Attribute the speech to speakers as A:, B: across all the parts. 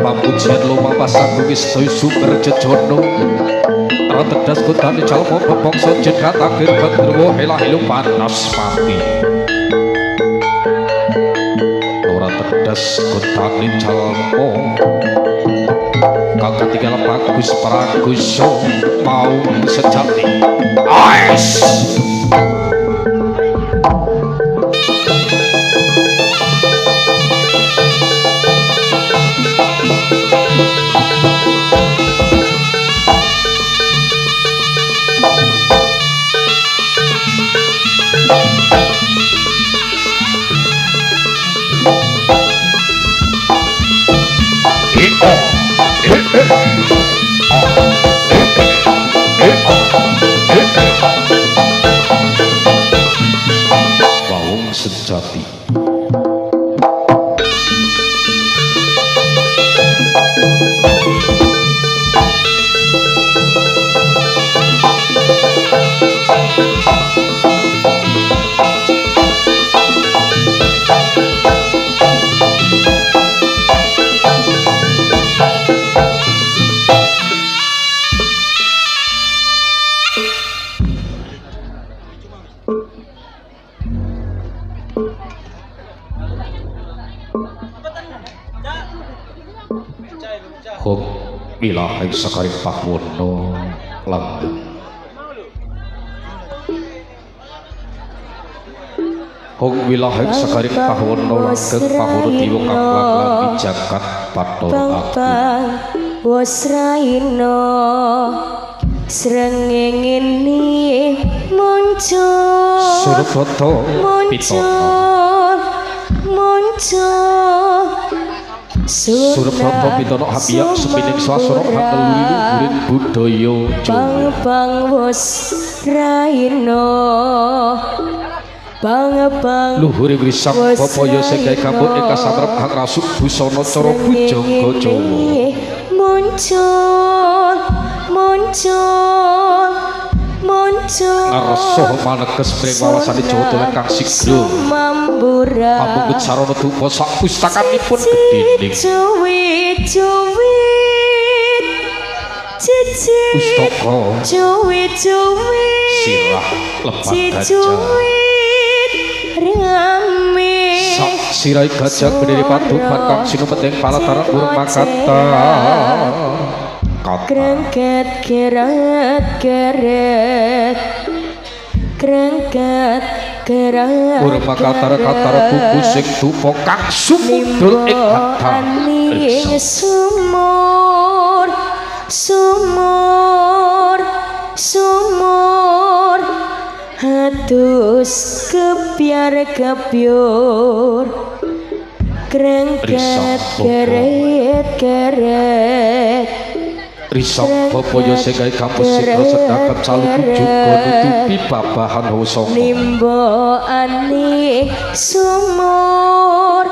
A: pamujian lumang pasang wis sumber jejono tedas kutani calmo bebongso jenrat akhir bandrewo helah-helu panas mati ora tedas kutani calmo kakak tinggal bagus praguso mau sejati ais Wawung sejati Hong wilayah sakaring Pahwono langgeng Hong wilayah sakaring Pahwono langgeng Pahwono diwong kang jagat paton aku
B: wasraino srengenge muncul
A: Surabata Surabata Pitono Habiyak sepining swasana hanteluri luhuring budaya Jawa
B: bang wasraino bang
A: luhuring risak papaya sing gawe kambut ing kasatrep hang rasuk busana cara bujangga Jawa muncul ngarsa manekes pring wawasane Jawa Tengah kang sigro pamungkut sarana dupa sak pustakanipun gedhening pustaka sirah lepat gajah sak sirai gajah berdiri padukan kang sinumeting palataran burung makata
B: krengket
A: urung makatara buku sing dupa kang sumundul ing bathang
B: sumur hatus kebyur krengket keret
A: risok bapaya sing gawe kampus sikro sedakep saluku juga nutupi babahan hosong
B: nimboani sumur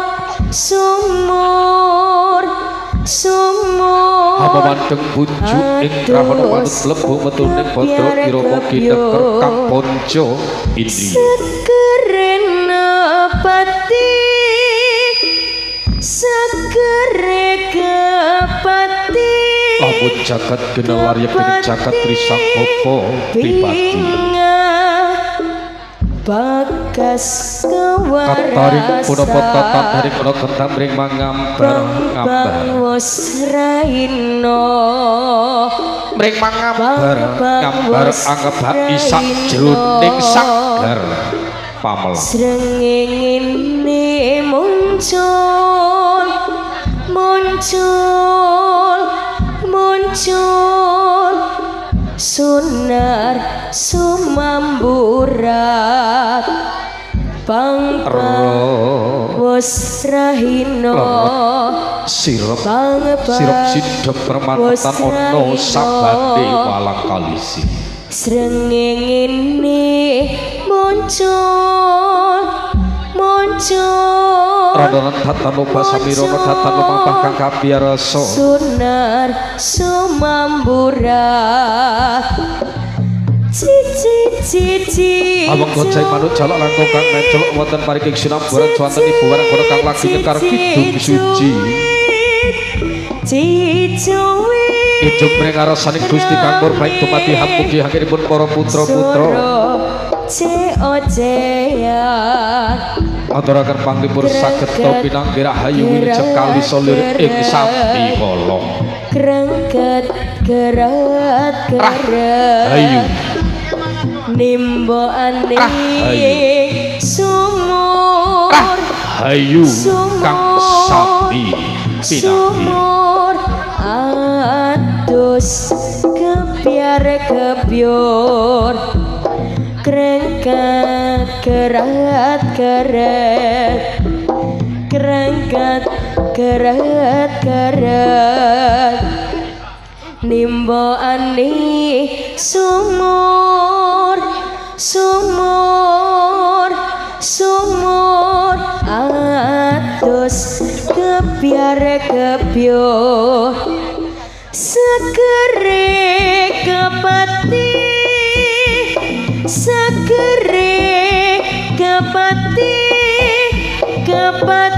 A: hama mandeng bujuk ing rahana manut lebu metu ning bodro irama kineker kang ponco indriya
B: sekere kepati
A: lamun jagat genelar yening jagat risak bapa pribadi
B: bagas kewaras
A: kataring punapa tatan dari kono kentam ring mangambar
B: wasraino
A: mring mangambar ngambar anggap isak jroning sagar pamelang
B: srengenge muncul sunar sumamburat wasrahino
A: sirep sidhep permantan ono sabate walang kalisi
B: srengenge muncul
A: Rodonan tatan loba samirono tatan lumampah kang kabiarsa
B: sunar sumamburat cici
A: Abang gojai manut jalak langkung kang mencolok wonten parikik sinamburan swanten ibu warang kono kang lagi nyekar kidung suci
B: cicuwi
A: Ijung mrengarosaning Gusti kang murbaing dumadi hamugi hanggenipun para putra-putra aturaken panglipur saged to pinanggih rahayu wilujeng kali solir ing sambi bolong
B: krengket gerat
A: hayu
B: nimboane
A: hayu.
B: sumur
A: hayu kang sambi pinanggih
B: sumur adus kebiar kebiur krengket gerat krengket gerat nimboane sumur adus kebiar kebiur segere kepati kepati